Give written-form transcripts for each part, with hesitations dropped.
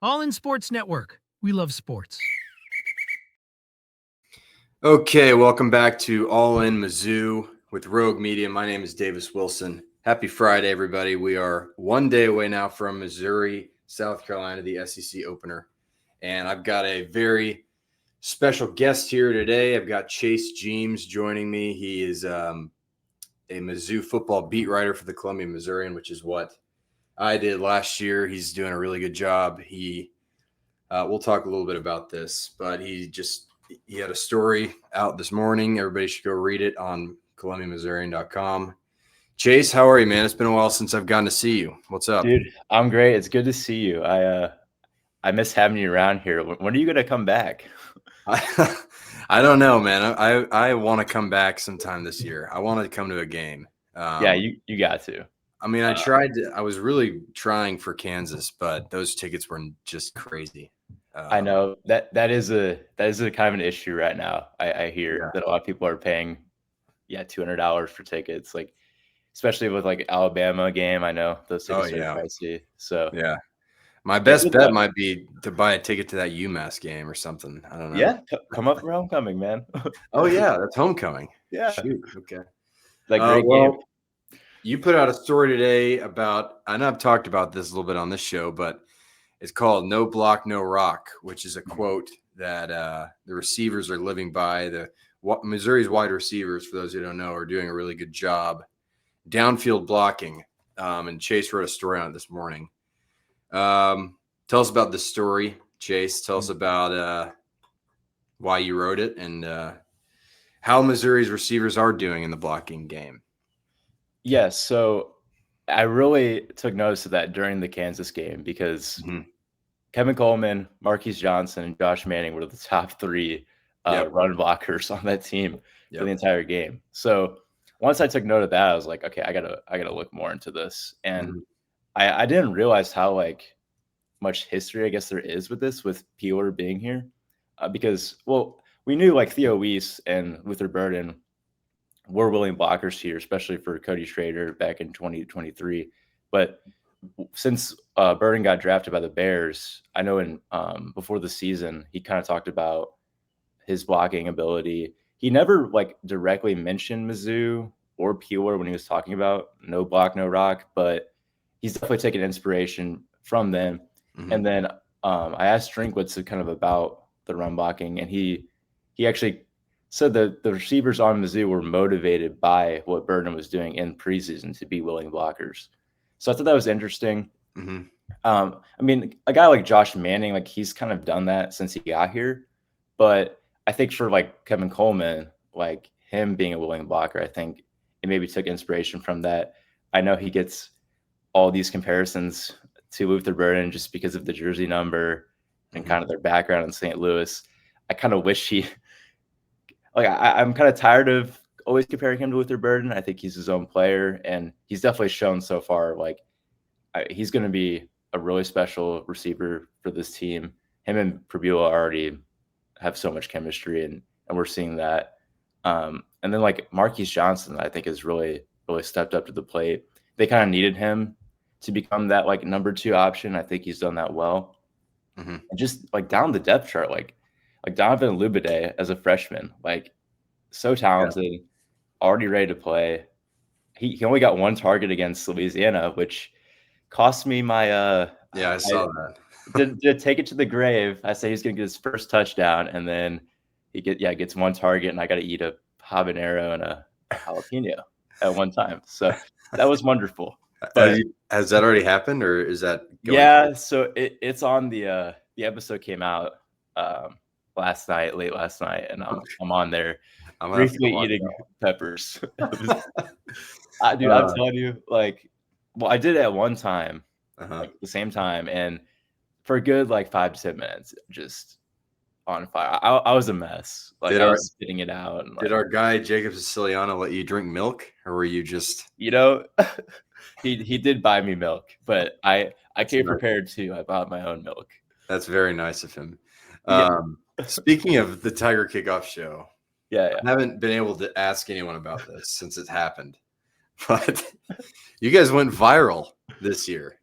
All In Sports Network. We love sports. Okay, welcome back to All In Mizzou with Rogue Media. My name is Davis Wilson. Happy Friday, everybody. We are one day away now from Missouri, South Carolina, the SEC opener. And I've got a very special guest here today. I've got Chase Jeems joining me. He is a Mizzou football beat writer for the Columbia Missourian, which is what I did last year. He's doing a really good job. We'll talk a little bit about this, but he had a story out this morning. Everybody should go read it on ColumbiaMissourian.com. Chase, how are you, man? It's been a while since I've gotten to see you. What's up? Dude, I'm great. It's good to see you. I miss having you around here. When are you going to come back? I don't know, man. I want to come back sometime this year. I want to come to a game. Yeah, you got to. I mean, I was really trying for Kansas, but those tickets were just crazy. I know that is a kind of an issue right now. I hear that a lot of people are paying, $200 for tickets, like especially with like Alabama game. I know those tickets are pricey. So yeah, my best bet might be to buy a ticket to that UMass game or something. I don't know. Yeah, come up for homecoming, man. Oh yeah, that's homecoming. Yeah, shoot. Okay, like great game. You put out a story today about, I know I've talked about this a little bit on this show, but it's called "No Block, No Rock," which is a quote that the receivers are living by. Missouri's wide receivers, for those who don't know, are doing a really good job downfield blocking. And Chase wrote a story on it this morning. Tell us about this story, Chase. Tell us about why you wrote it and how Missouri's receivers are doing in the blocking game. Yes, so I really took notice of that during the Kansas game because Kevin Coleman, Marquise Johnson, and Josh Manning were the top three run blockers on that team for the entire game. So once I took note of that, I was like, okay, I gotta look more into this. And I didn't realize how much history I guess there is with this, with Peeler being here, because we knew Theo Weiss and Luther Burden were willing blockers here, especially for Cody Schrader back in 2023. But since Burden got drafted by the Bears, I know before the season, he kind of talked about his blocking ability. He never directly mentioned Mizzou or Peeler when he was talking about no block, no rock, but he's definitely taken inspiration from them. And then I asked Drinkwitz kind of about the run blocking, and he actually said that the receivers on Mizzou were motivated by what Burden was doing in preseason to be willing blockers. So I thought that was interesting. I mean, a guy like Josh Manning, he's kind of done that since he got here. But I think for Kevin Coleman, him being a willing blocker, I think it maybe took inspiration from that. I know he gets all these comparisons to Luther Burden just because of the jersey number and kind of their background in St. Louis. I kind of wish he I'm kind of tired of always comparing him to Luther Burden. I think he's his own player, and he's definitely shown so far he's going to be a really special receiver for this team. Him and Prabula already have so much chemistry, and we're seeing that. And then Marquise Johnson, I think, has really, really stepped up to the plate. They kind of needed him to become that number 2 option. I think he's done that well. And just down the depth chart, Donovan Lubide as a freshman, so talented, already ready to play. He only got 1 target against Louisiana, which cost me my I saw that. Did take it to the grave. I say he's gonna get his first touchdown, and then he gets 1 target, and I got to eat a habanero and a jalapeno at one time. So that was wonderful. But has that already happened, or is that going so it's on the episode came out late last night, and I'm on there briefly eating peppers. Dude, I'm telling you, I did it at one time, the same time, and for a good 5 to 10 minutes, just on fire. I was a mess. I was spitting it out. And, did our guy Jacob Siciliano let you drink milk, or were you just? He did buy me milk, but I came prepared too. I bought my own milk. That's very nice of him. Speaking of the Tiger Kickoff show, I haven't been able to ask anyone about this since it happened, but you guys went viral this year.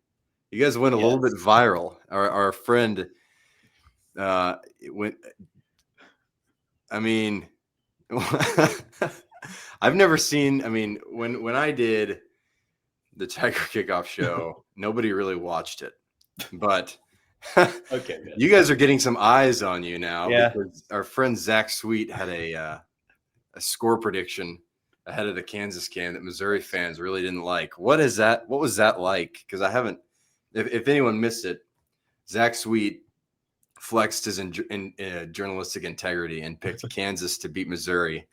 You guys went a little bit viral. Our friend went. I mean, I've never seen. I mean, when I did the Tiger Kickoff show, nobody really watched it, but Okay, man. you guys are getting some eyes on you now Yeah. because our friend Zach Sweet had a score prediction ahead of the Kansas game that Missouri fans really didn't like. What is that? What was that like? Because I haven't. If anyone missed it, Zach Sweet flexed his journalistic integrity and picked Kansas to beat Missouri.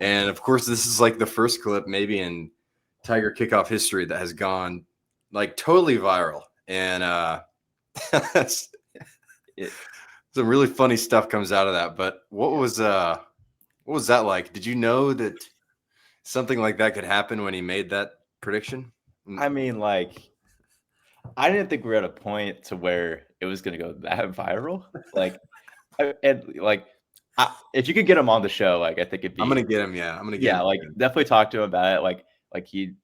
And of course, this is like the first clip maybe in Tiger Kickoff history that has gone like totally viral. And some really funny stuff comes out of that. But what was that like? Did you know that something like that could happen when he made that prediction? I mean, like, I didn't think we were at a point to where it was going to go that viral. Like, if you could get him on the show, like, I think it'd be. I'm gonna get him. Yeah, I'm gonna get him. Like, definitely talk to him about it. Like he.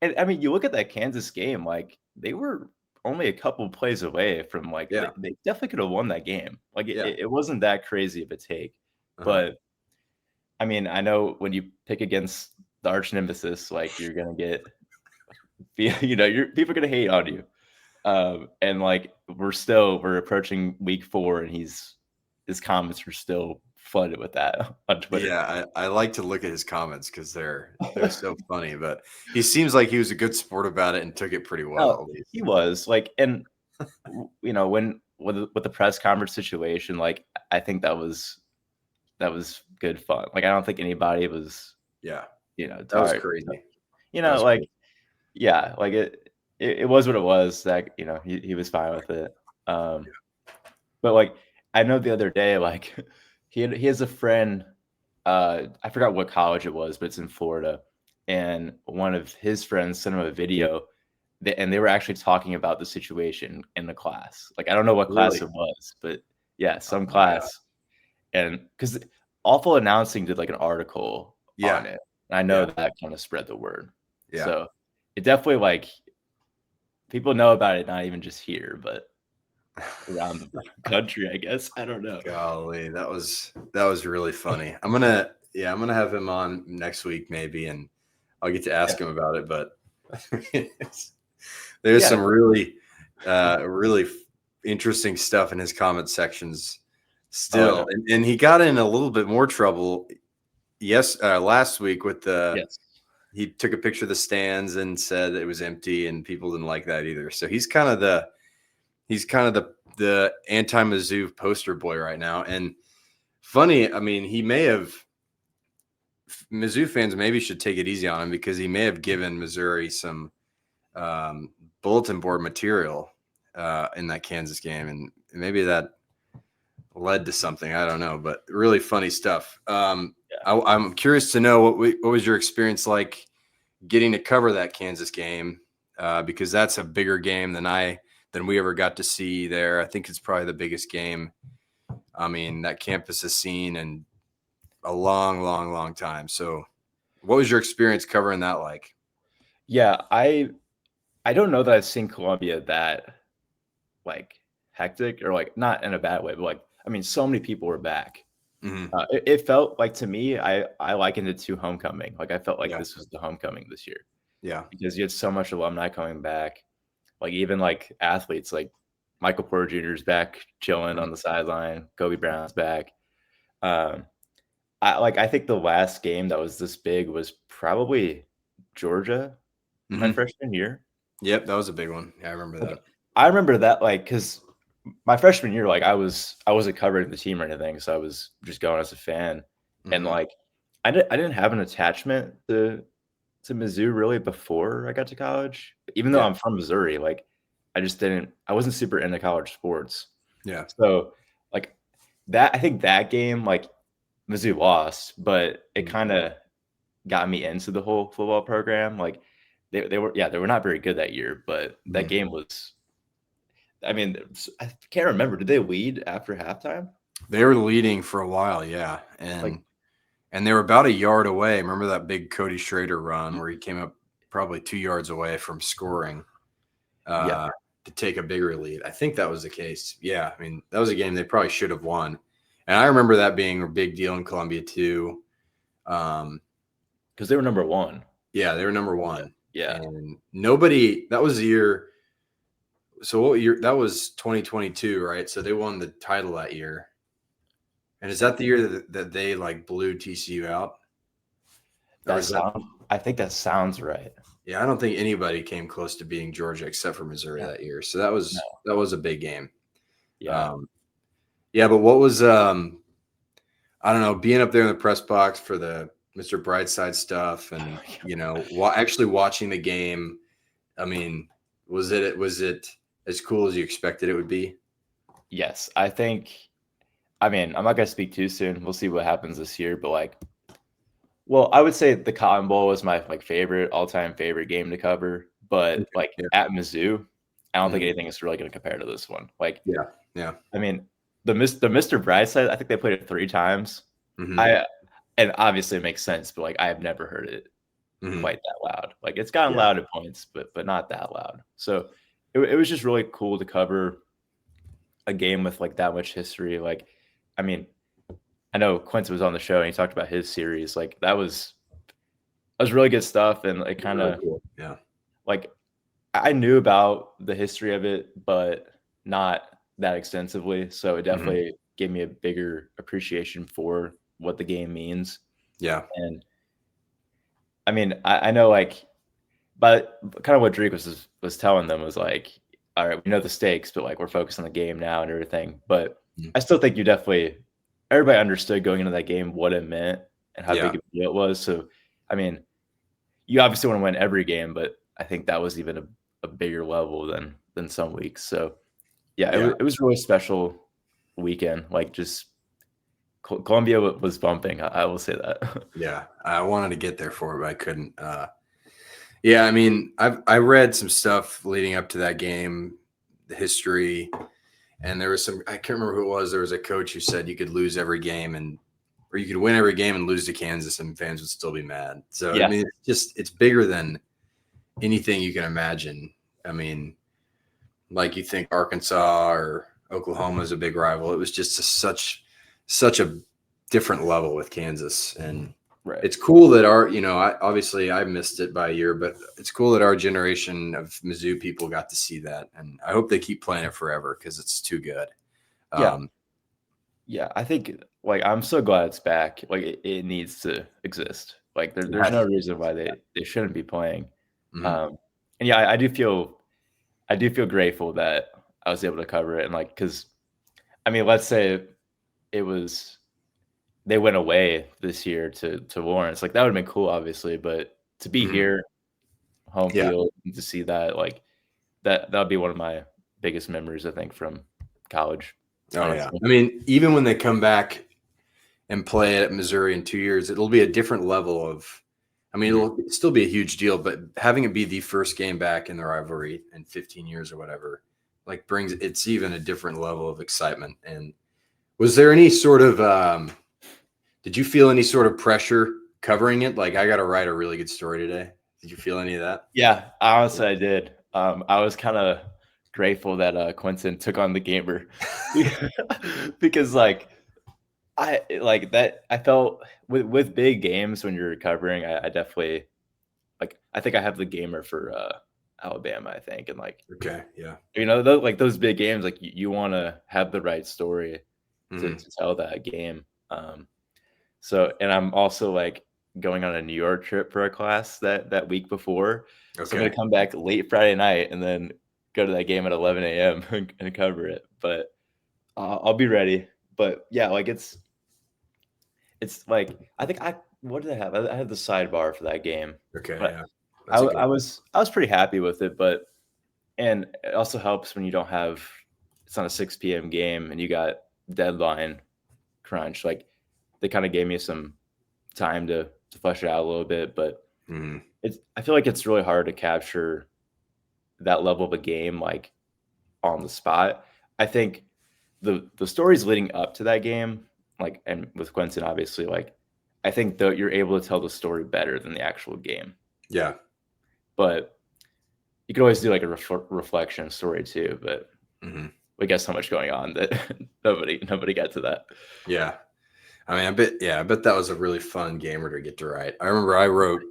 And I mean, you look at that Kansas game, like they were only a couple plays away from like they definitely could have won that game. Like it wasn't that crazy of a take, but I mean, I know when you pick against the arch nemesis, like you're gonna get, people are gonna hate on you. And like we're approaching week 4, and his comments are still flooded with that on Twitter. Yeah, I like to look at his comments because they're so funny. But he seems like he was a good sport about it and took it pretty well. At least. He was like, and when with the press conference situation, like I think that was good fun. Like I don't think anybody was that was crazy. Like crazy. Yeah, like it was what it was. That he was fine with it. But like I know the other day, like he has a friend. I forgot what college it was, but it's in Florida, and one of his friends sent him a video. And they were actually talking about the situation in the class. Like, I don't know what class it was, but yeah, some class. And because Awful Announcing did like an article on it. And I know that kind of spread the word. Yeah. So it definitely like people know about it, not even just here, but around the country, I guess. I don't know. Golly, that was really funny. I'm gonna have him on next week maybe, and I'll get to ask him about it. But there's some really, really interesting stuff in his comment sections still. And he got in a little bit more trouble last week with he took a picture of the stands and said it was empty, and people didn't like that either. So he's kind of the anti-Mizzou poster boy right now. And funny, I mean, Mizzou fans maybe should take it easy on him because he may have given Missouri some bulletin board material in that Kansas game, and maybe that led to something. I don't know, but really funny stuff. I'm curious to know what was your experience like getting to cover that Kansas game, because that's a bigger game than we ever got to see there. I think it's probably the biggest game, I mean, that campus has seen in a long, long, long time. So what was your experience covering that like? Yeah, I don't know that I've seen Columbia that like hectic, or like not in a bad way, but like, I mean, so many people were back. Mm-hmm. It felt like, to me, I likened it to homecoming. Like I felt like this was the homecoming this year. Yeah. Because you had so much alumni coming back. Like even like athletes, like Michael Porter Jr. is back chilling on the sideline. Kobe Brown's back. I think the last game that was this big was probably Georgia, my freshman year. Yep, that was a big one. Yeah, I remember that. I remember that, like, because my freshman year, like I wasn't covering the team or anything, so I was just going as a fan, and like I didn't have an attachment to Mizzou really before I got to college, even though I'm from Missouri. Like I wasn't super into college sports. Yeah. So like that, I think that game, like Mizzou lost, but it kind of got me into the whole football program. Like they were not very good that year, but that game was, I mean, I can't remember. Did they lead after halftime? They were leading for a while. Yeah. And they were about a yard away. Remember that big Cody Schrader run where he came up probably 2 yards away from scoring. to take a bigger lead. I think that was the case. Yeah, I mean, that was a game they probably should have won. And I remember that being a big deal in Columbia too. Because they were number one. Yeah, they were number one. Yeah. And that was the year. So what year? That was 2022, right? So they won the title that year. And is that the year that they like blew TCU out? I think that sounds right. Yeah, I don't think anybody came close to beating Georgia except for Missouri that year. So that was a big game. Yeah. But what was I don't know, being up there in the press box for the Mr. Brightside stuff and actually watching the game. I mean, was it as cool as you expected it would be? Yes, I think. I mean, I'm not gonna speak too soon. We'll see what happens this year, but I would say the Cotton Bowl was my all-time favorite game to cover. But at Mizzou, I don't think anything is really going to compare to this one. Yeah. I mean, the Mr. Brightside, I think they played it 3 times. Mm-hmm. And obviously it makes sense, but I have never heard it quite that loud. It's gotten loud at points, but not that loud. So it was just really cool to cover a game with that much history. I mean, I know Quincy was on the show and he talked about his series. That was really good stuff. And it kind of, really cool. I knew about the history of it, but not that extensively. So it definitely gave me a bigger appreciation for what the game means. Yeah. And I mean, I know but kind of what Drake was telling them was all right, we know the stakes, but we're focused on the game now and everything. But I still think everybody understood going into that game what it meant and how big a deal it was. So, I mean, you obviously want to win every game, but I think that was even a bigger level than some weeks. So, it was a really special weekend. Just Columbia was bumping. I will say that. Yeah, I wanted to get there for it, but I couldn't. Yeah, I mean, I read some stuff leading up to that game, the history. And there was I can't remember who it was. There was a coach who said you could lose every game or you could win every game and lose to Kansas and fans would still be mad. So, I mean, it's bigger than anything you can imagine. I mean, you think Arkansas or Oklahoma is a big rival. It was just such a different level with Kansas. And it's cool that obviously I missed it by a year, but it's cool that our generation of Mizzou people got to see that. And I hope they keep playing it forever because it's too good. Yeah, I think I'm so glad it's back. It needs to exist. There's no reason why they shouldn't be playing. And I do feel grateful that I was able to cover it. And because I mean, let's say they went away this year to Lawrence, that would have been cool, obviously, but to be here, home field, and to see that, that would be one of my biggest memories, I think, from college. Oh, yeah. I mean, even when they come back and play at Missouri in 2 years, it'll be a different level of, I mean, it'll still be a huge deal, but having it be the first game back in the rivalry in 15 years or whatever, it's even a different level of excitement. And was there any sort of, did you feel any sort of pressure covering it? I got to write a really good story today. Did you feel any of that? Yeah, honestly, I did. I was kind of grateful that Quentin took on the gamer because I felt with big games when you're recovering, I definitely I think I have the gamer for Alabama, I think. And okay, yeah. Those big games, you want to have the right story to tell that game. So, and I'm also going on a New York trip for a class that week before. Okay. So I'm going to come back late Friday night and then go to that game at 11 a.m. and cover it. But I'll be ready. But yeah, it's I think what did I have? I had the sidebar for that game. Okay. But yeah. I was pretty happy with it, and it also helps when you don't have, it's on a 6 p.m. game and you got deadline crunch. They kind of gave me some time to flesh it out a little bit, but I feel it's really hard to capture that level of a game on the spot. I think the stories leading up to that game, and with Quentin, obviously, I think that you're able to tell the story better than the actual game. Yeah. But you could always do like a reflection story too, but we got so much going on that nobody got to that. Yeah. I mean, I bet that was a really fun gamer to get to write. I remember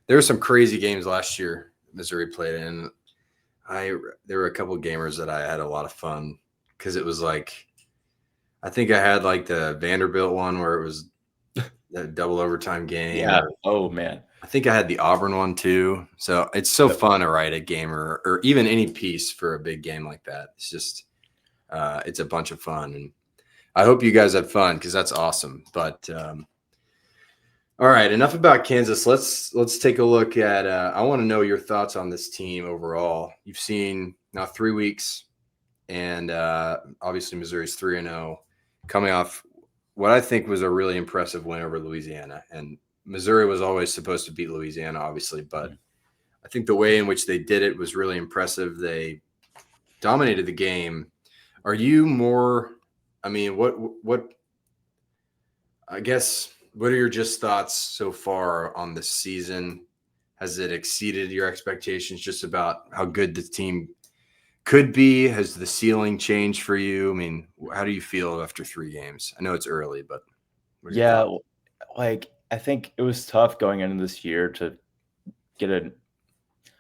there were some crazy games last year Missouri played in. There were a couple of gamers that I had a lot of fun because it was like, I think I had like the Vanderbilt one where it was that double overtime game. Yeah. Oh man. I think I had the Auburn one too. So it's so fun to write a game or even any piece for a big game like that. It's just, it's a bunch of fun, and I hope you guys had fun because that's awesome. But all right, enough about Kansas. Let's take a look at. I want to know your thoughts on this team overall. You've seen now 3 weeks, and obviously Missouri's 3-0, coming off what I think was a really impressive win over Louisiana. And Missouri was always supposed to beat Louisiana, obviously, but I think the way in which they did it was really impressive. They dominated the game. Are you more? I mean, what? I guess. What are your just thoughts so far on this season? Has it exceeded your expectations just about how good the team could be? Has the ceiling changed for you? I mean, how do you feel after 3 games? I know it's early, but yeah, like I think it was tough going into this year to get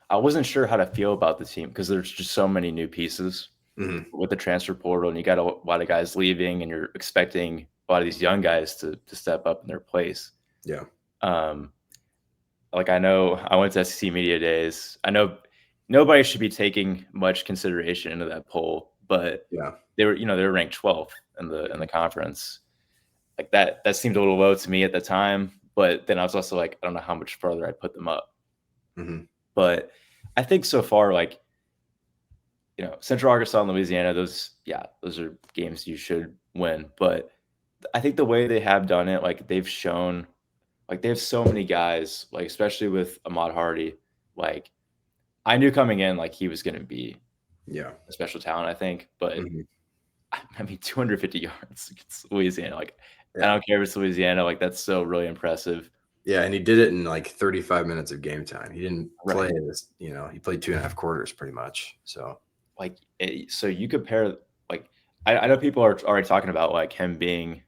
I wasn't sure how to feel about the team because there's just so many new pieces with the transfer portal, and you got a lot of guys leaving, and you're expecting a lot of these young guys to step up in their place. Yeah. Like I know I went to SEC Media Days. I know nobody should be taking much consideration into that poll, but they were ranked 12th in the conference. Like that seemed a little low to me at the time, but then I was also like, I don't know how much further I'd put them up. But I think so far, like, Central Arkansas and Louisiana, those are games you should win. But I think the way they have done it, like they've shown, like they have so many guys, like especially with Ahmad Hardy, like I knew coming in, like he was going to be a special talent, I think. But I mean, 250 yards against Louisiana, like I don't care if it's Louisiana, like that's so really impressive. Yeah, and he did it in like 35 minutes of game time. He didn't play this, he played 2.5 quarters pretty much. So like, so you compare, like, I know people are already talking about like him being,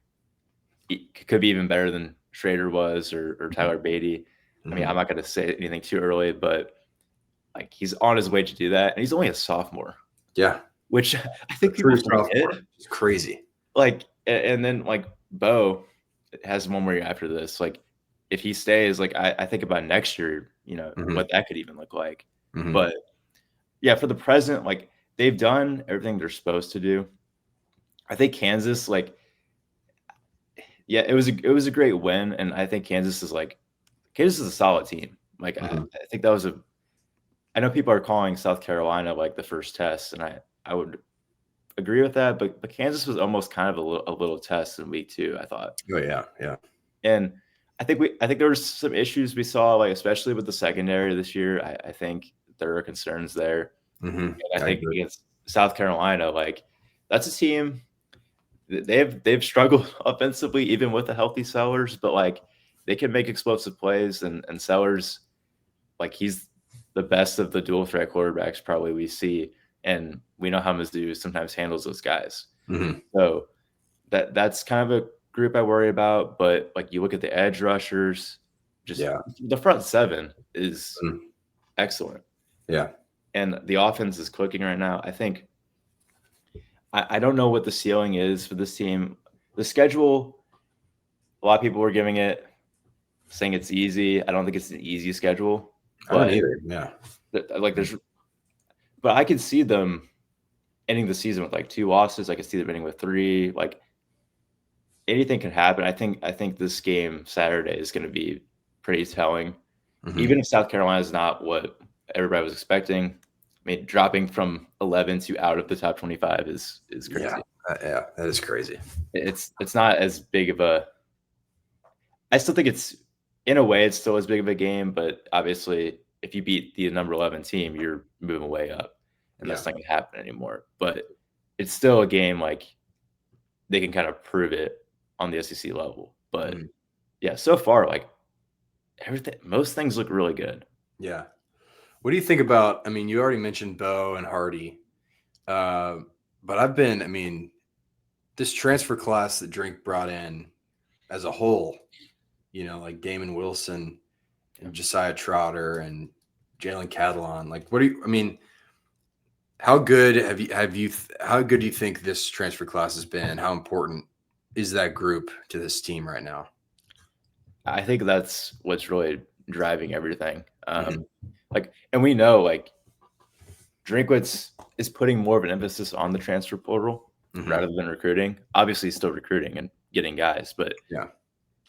could be even better than Schrader was or Tyler Beatty. I mean, I'm not going to say anything too early, but like he's on his way to do that, and he's only a sophomore. Yeah, which I think people forget. It's crazy. Like, and then like Bo has one more year after this. Like, if he stays, like I think about next year, what that could even look like. But yeah, for the present, like they've done everything they're supposed to do. I think Kansas, like, yeah, it was a great win, and I think Kansas is a solid team. Like I think that was I know people are calling South Carolina like the first test, and I would agree with that, but Kansas was almost kind of a little test in week 2, I thought. Oh yeah. And I think there were some issues we saw, like especially with the secondary this year. I think there are concerns there. And I think against South Carolina, like that's a team they've struggled offensively even with the healthy Sellers, but like they can make explosive plays, and Sellers, like he's the best of the dual threat quarterbacks probably we see, and we know how Mizzou sometimes handles those guys. So that's kind of a group I worry about. But like you look at the edge rushers, just the front 7 is excellent. Yeah. And the offense is clicking right now. I think I don't know what the ceiling is for this team. The schedule, a lot of people were giving it, saying it's easy. I don't think it's an easy schedule. I don't either. Yeah. Like but I could see them ending the season with like 2 losses. I could see them ending with 3. Like anything can happen. I think this game Saturday is going to be pretty telling. Even if South Carolina is not what everybody was expecting. I mean, dropping from 11 to out of the top 25 is crazy. Yeah, that is crazy. It's not as big of a. I still think it's, in a way, it's still as big of a game, but obviously, if you beat the number 11 team, you're moving way up, and that's not going to happen anymore. But it's still a game like they can kind of prove it on the SEC level. But yeah, so far, like most things look really good. Yeah. What do you think about? I mean, you already mentioned Bo and Hardy, but this transfer class that Drink brought in as a whole, like Damon Wilson and Josiah Trotter and Jalen Catalon. Like, how good how good do you think this transfer class has been? How important is that group to this team right now? I think that's what's really driving everything. Mm-hmm. And we know like Drinkwitz is putting more of an emphasis on the transfer portal rather than recruiting. Obviously, still recruiting and getting guys, but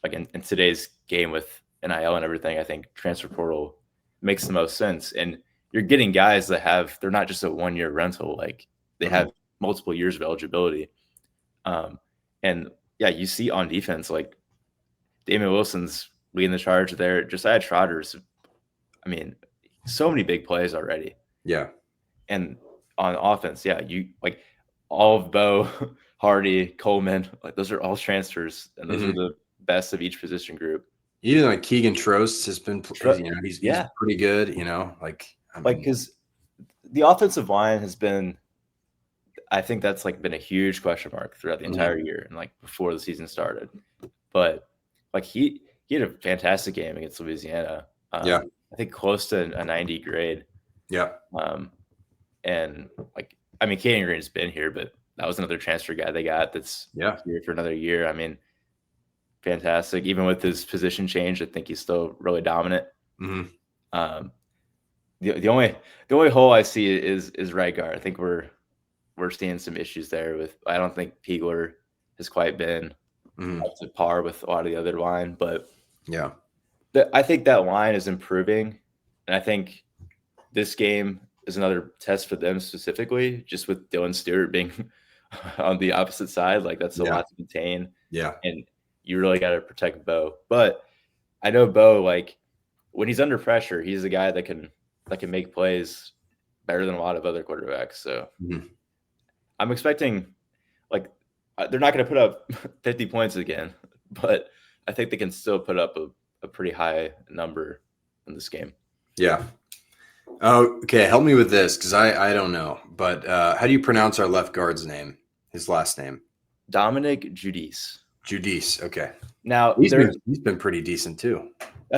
like in today's game with NIL and everything, I think transfer portal makes the most sense. And you're getting guys that they're not just a 1-year rental, like they have multiple years of eligibility. And yeah, you see on defense, like Damon Wilson's leading the charge there. Josiah Trotter's, I mean, so many big plays already. Yeah. And on offense, you like all of Bo, Hardy, Coleman, like those are all transfers, and those are the best of each position group. Even like Keegan Trost has been, he's pretty good, because the offensive line has been, I think that's like been a huge question mark throughout the entire year and like before the season started. But like he had a fantastic game against Louisiana. I think close to a 90 grade. Yeah. And like, I mean, Caden Green's been here, but that was another transfer guy they got that's here for another year. I mean, fantastic. Even with his position change, I think he's still really dominant. The only hole I see is right guard. I think we're seeing some issues there with. I don't think Peagler has quite been up to par with a lot of the other line, but I think that line is improving, and I think this game is another test for them specifically, just with Dylan Stewart being on the opposite side. Like that's a lot to contain. Yeah. And you really got to protect Bo. But I know Bo, like when he's under pressure, he's a guy that can make plays better than a lot of other quarterbacks. So I'm expecting like they're not going to put up 50 points again, but I think they can still put up a pretty high number in this game. Yeah. Okay, help me with this because I don't know. But how do you pronounce our left guard's name? His last name? Dominic Giudice. Giudice. Okay. Now he's been pretty decent too.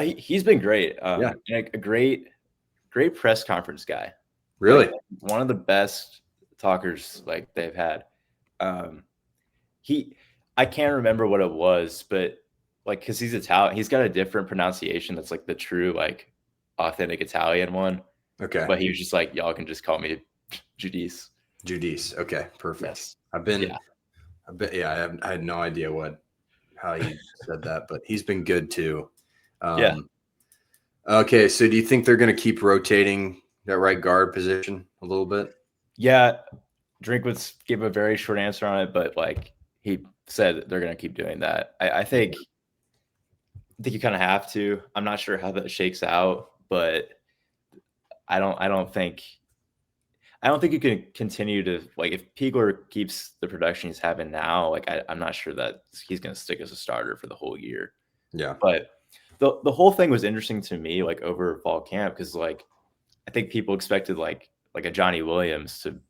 He's been great. And a great press conference guy. Really, like, one of the best talkers like they've had. I can't remember what it was, but like because he's Italian, he's got a different pronunciation that's like the true like authentic Italian one. Okay. But he was just like, y'all can just call me Giudice. Giudice. Okay, perfect. Yes. I had no idea how he said that, but he's been good too. Okay, so do you think they're going to keep rotating that right guard position a little bit? Yeah, Drinkwitz gave a very short answer on it, but like he said they're going to keep doing that. I think you kind of have to. I'm not sure how that shakes out, but I don't think you can continue to like if Peagler keeps the production he's having now. Like I'm not sure that he's going to stick as a starter for the whole year. Yeah, but the whole thing was interesting to me, like over fall camp, because like I think people expected like a Johnny Williams to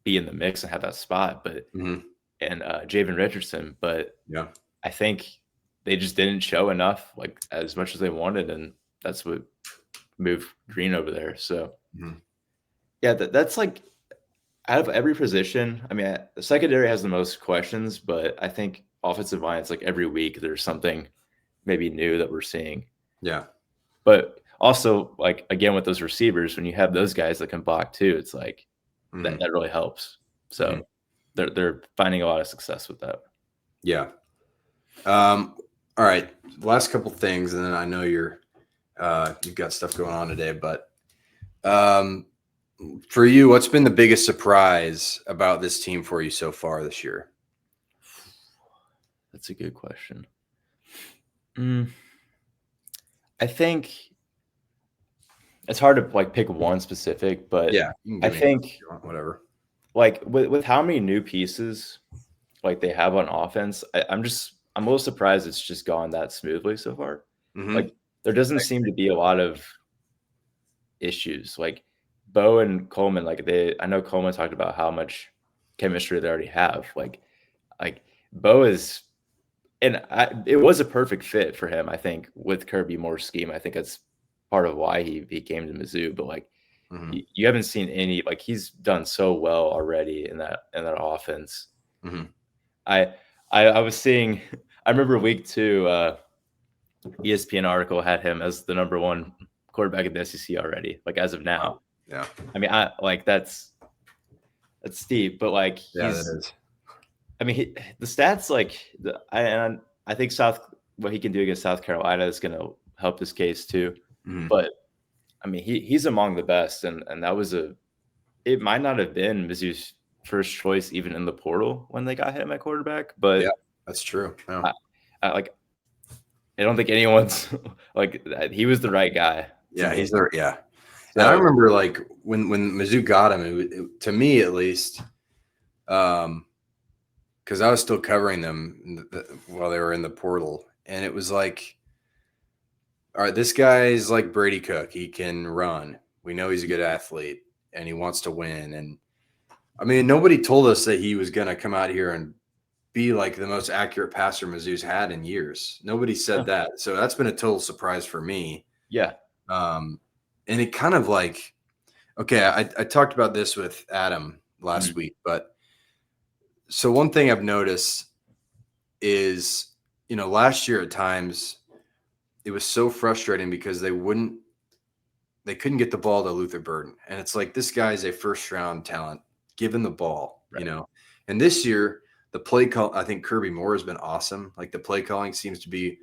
be in the mix and have that spot, but and Javen Richardson, but I think they just didn't show enough, like as much as they wanted, and that's what moved Green over there. So that's like out of every position. I mean, the secondary has the most questions, but I think offensive line, it's like every week there's something maybe new that we're seeing. Yeah. But also, like again with those receivers, when you have those guys that can block too, it's like that really helps. So they're finding a lot of success with that. Yeah. All right. Last couple things, and then I know you've got stuff going on today, but for you, what's been the biggest surprise about this team for you so far this year? That's a good question. I think it's hard to like pick one specific, but I think whatever. Like with how many new pieces like they have on offense, I'm a little surprised it's just gone that smoothly so far. Like there doesn't seem to be a lot of issues. Like Bo and Coleman, like I know Coleman talked about how much chemistry they already have. Like Bo is, and it was a perfect fit for him, I think, with Kirby Moore's scheme. I think that's part of why he came to Mizzou. But like, you haven't seen any, like, he's done so well already in that offense. I was seeing, I remember week 2, ESPN article had him as the number 1 quarterback in the SEC already, like as of now. Wow. Yeah. I mean, that's steep, but like that is. I mean, the stats, like I think what he can do against South Carolina is going to help his case too. But I mean, he's among the best, and that was it might not have been Mizzou's first choice even in the portal when they got him at quarterback, but yeah, that's true. Yeah. I don't think anyone's like, he was the right guy. Yeah, he's there. Yeah. So, and I remember like when Mizzou got him, to me at least, because I was still covering them while they were in the portal, and it was like, all right, this guy's like Brady Cook. He can run. We know he's a good athlete, and he wants to win. And I mean, nobody told us that he was going to come out here and be like the most accurate passer Mizzou's had in years. Nobody said that. So that's been a total surprise for me. Yeah. And it kind of like, okay, I talked about this with Adam last week, but so one thing I've noticed is, last year at times it was so frustrating because they couldn't get the ball to Luther Burden. And it's like, this guy's a first round talent, given the ball, and this year, the play call, I think Kirby Moore has been awesome. Like the play calling seems to be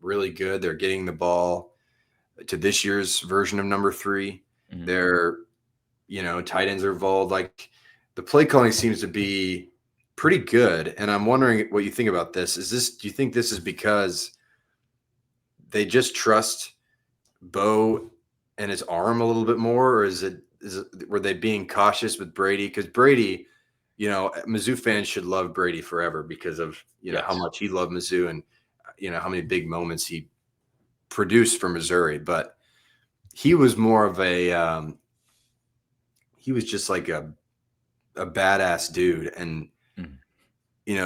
really good. They're getting the ball to this year's version of number 3. They're, tight ends are involved. Like the play calling seems to be pretty good. And I'm wondering what you think about this. Do you think this is because they just trust Bo and his arm a little bit more, or were they being cautious with Brady? Because Brady, Mizzou fans should love Brady forever because of how much he loved Mizzou and how many big moments he produced for Missouri. But he was more of a he was just like a badass dude, and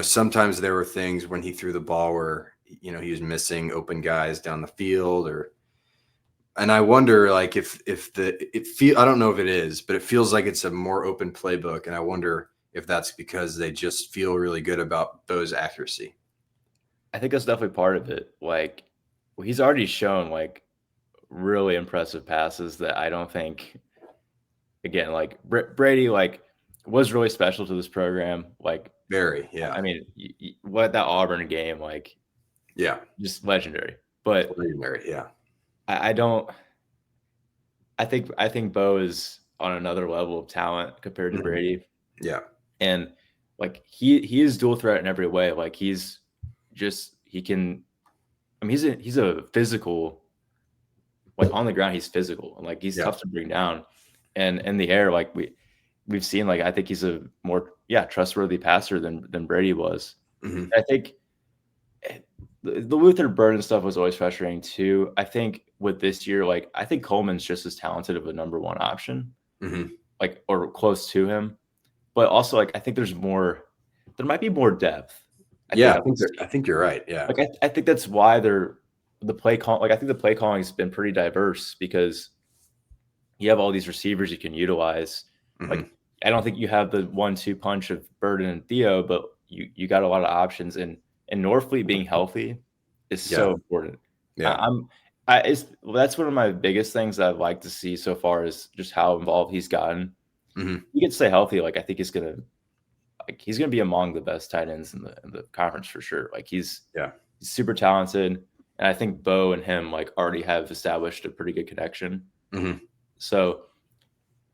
sometimes there were things when he threw the ball where he was missing open guys down the field, and I wonder like if I don't know if it is, but it feels like it's a more open playbook, and I wonder if that's because they just feel really good about Bo's accuracy. I think that's definitely part of it. Like, he's already shown like really impressive passes that I don't think, again, like Brady like was really special to this program. Like very, yeah. I mean, what that Auburn game, like, yeah, just legendary. But legendary, yeah. I think Bo is on another level of talent compared to Brady. Yeah. And like he is dual threat in every way. Like he can, I mean, he's a physical, like on the ground, he's physical, and like he's tough to bring down, and in the air, like we've seen, like, I think he's a more trustworthy passer than Brady was. I think the Luther Burden stuff was always frustrating too. I think with this year, like, I think Coleman's just as talented of a number 1 option, like, or close to him. But also, like, I think there might be more depth. I think you're right. Yeah. Like, I think that's why the play call, like, I think the play calling has been pretty diverse because you have all these receivers you can utilize. Like, I don't think you have the 1-2 punch of Burden and Theo, but you got a lot of options, and Norfleet being healthy is so important. Yeah. That's one of my biggest things that I'd like to see so far is just how involved he's gotten. He can stay healthy. Like, I think he's gonna be among the best tight ends in the conference for sure. Like, he's super talented, and I think Bo and him like already have established a pretty good connection. So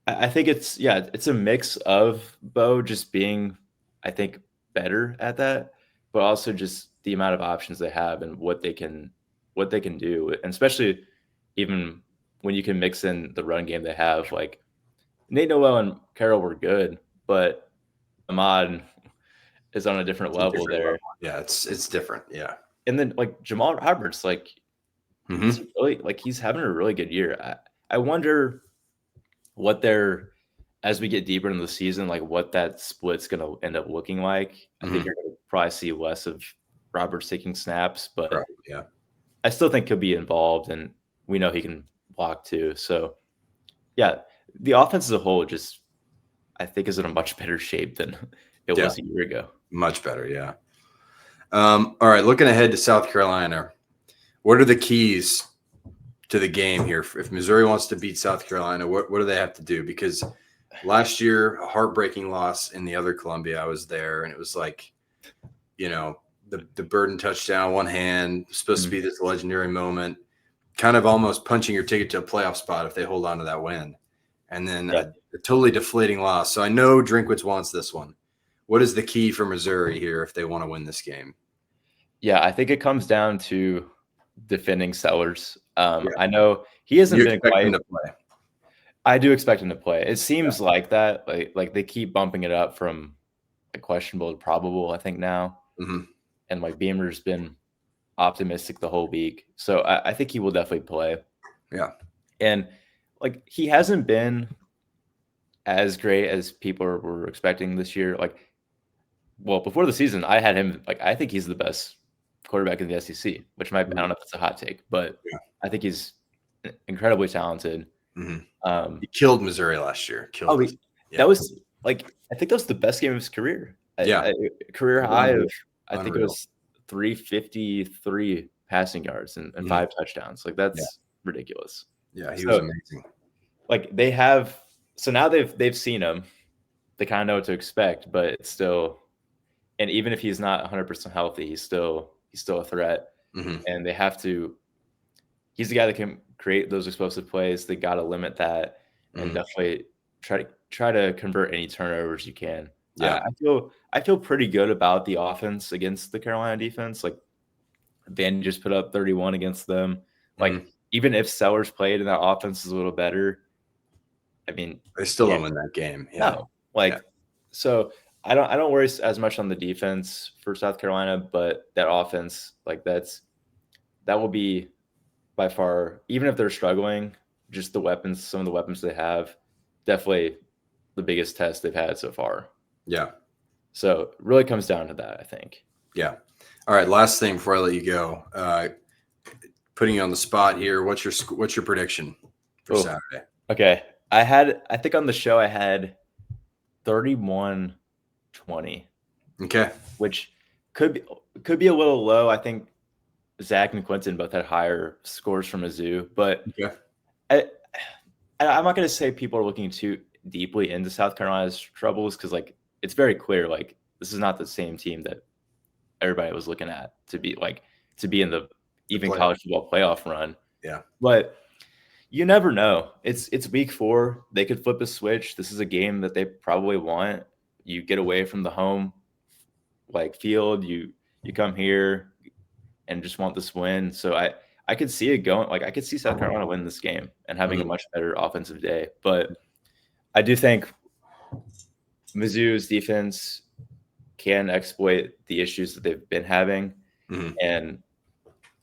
I think it's a mix of Bo just being, I think, better at that, but also just the amount of options they have and what they can do, and especially even when you can mix in the run game they have. Like, Nate Noel and Carroll were good, but Ahmad is on a different level there. Yeah, it's different. Yeah. And then like Jamal Roberts, like, he's having a really good year. I wonder as we get deeper into the season, like what that split's going to end up looking like. I think you're going to probably see less of Roberts taking snaps, but Probably, yeah. I still think he'll be involved, and we know he can block too. So, yeah, the offense as a whole just, I think, is in a much better shape than it was a year ago. Much better, yeah. All right, looking ahead to South Carolina, what are the keys to the game here? If Missouri wants to beat South Carolina, what do they have to do? Because last year, a heartbreaking loss in the other Columbia, I was there, and it was like, the Burden touchdown, one hand, supposed to be this legendary moment, kind of almost punching your ticket to a playoff spot if they hold on to that win. And then a totally deflating loss. So I know Drinkwitz wants this one. What is the key for Missouri here if they want to win this game? Yeah, I think it comes down to defending Sellers. I know he hasn't been quite. Him to play. I do expect him to play. It seems like that. Like they keep bumping it up from questionable to probable, I think now. And like Beamer's been optimistic the whole week. So I think he will definitely play. Yeah. And like he hasn't been as great as people were expecting this year. Like, well, before the season, I had him I think he's the best quarterback in the SEC, which might I don't know if it's a hot take, but I think he's incredibly talented. He killed Missouri last year. That was I think that was the best game of his career. A career high of I think it was 353 passing yards and 5 touchdowns. Like that's ridiculous. Yeah, he was amazing. Like now they've seen him. They kind of know what to expect, but it's still, and even if he's not 100% healthy, he's still a threat. And they have to. He's the guy that can create those explosive plays. They got to limit that and definitely try to convert any turnovers you can. Yeah, I feel pretty good about the offense against the Carolina defense. Like Van just put up 31 against them. Like even if Sellers played and that offense is a little better, I mean they still don't win that game. Yeah. No, so I don't worry as much on the defense for South Carolina, but that offense, that will be by far, even if they're struggling, just some of the weapons they have, definitely the biggest test they've had so far. Yeah. So it really comes down to that, I think. Yeah. All right. Last thing before I let you go, putting you on the spot here. What's your prediction for Saturday? Okay. I think on the show I had 31-20. Okay. Which could be a little low. I think Zach and Quentin both had higher scores from Mizzou, but I'm not going to say people are looking too deeply into South Carolina's troubles because it's very clear this is not the same team that everybody was looking at to be in the even college football playoff run. Yeah, but you never know. It's week 4. They could flip a switch. This is a game that they probably want. You get away from the home field. You come here and just want this win. So I could see it going. I could see South Carolina win this game and having a much better offensive day. But I do think Mizzou's defense can exploit the issues that they've been having. And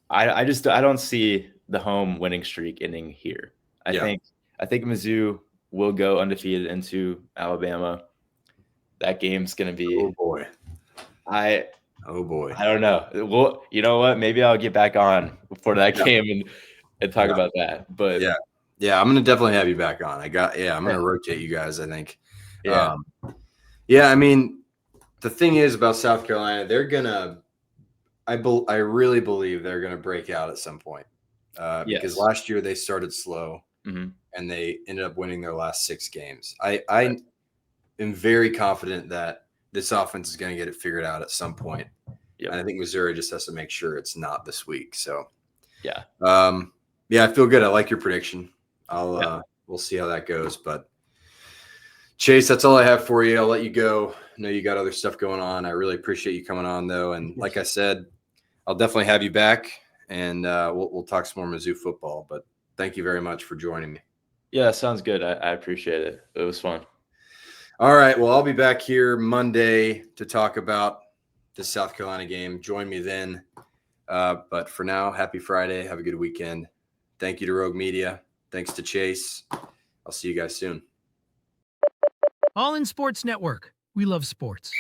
I don't see the home winning streak ending here. I think Mizzou will go undefeated into Alabama. That game's going to be. Oh boy. I don't know. Well, you know what? Maybe I'll get back on before that game and talk about that. But yeah, I'm gonna definitely have you back on. I'm gonna rotate you guys. I think. Yeah. I mean, the thing is about South Carolina, they're gonna. I really believe they're gonna break out at some point. Because last year they started slow and they ended up winning their last 6 games. I am very confident that this offense is going to get it figured out at some point. And I think Missouri just has to make sure it's not this week. So, I feel good. I like your prediction. We'll see how that goes. But Chase, that's all I have for you. I'll let you go. I know you got other stuff going on. I really appreciate you coming on, though. And like I said, I'll definitely have you back, and we'll talk some more Mizzou football. But thank you very much for joining me. Yeah, sounds good. I appreciate it. It was fun. All right. Well, I'll be back here Monday to talk about the South Carolina game. Join me then. But for now, happy Friday. Have a good weekend. Thank you to Rogue Media. Thanks to Chase. I'll see you guys soon. All in Sports Network. We love sports.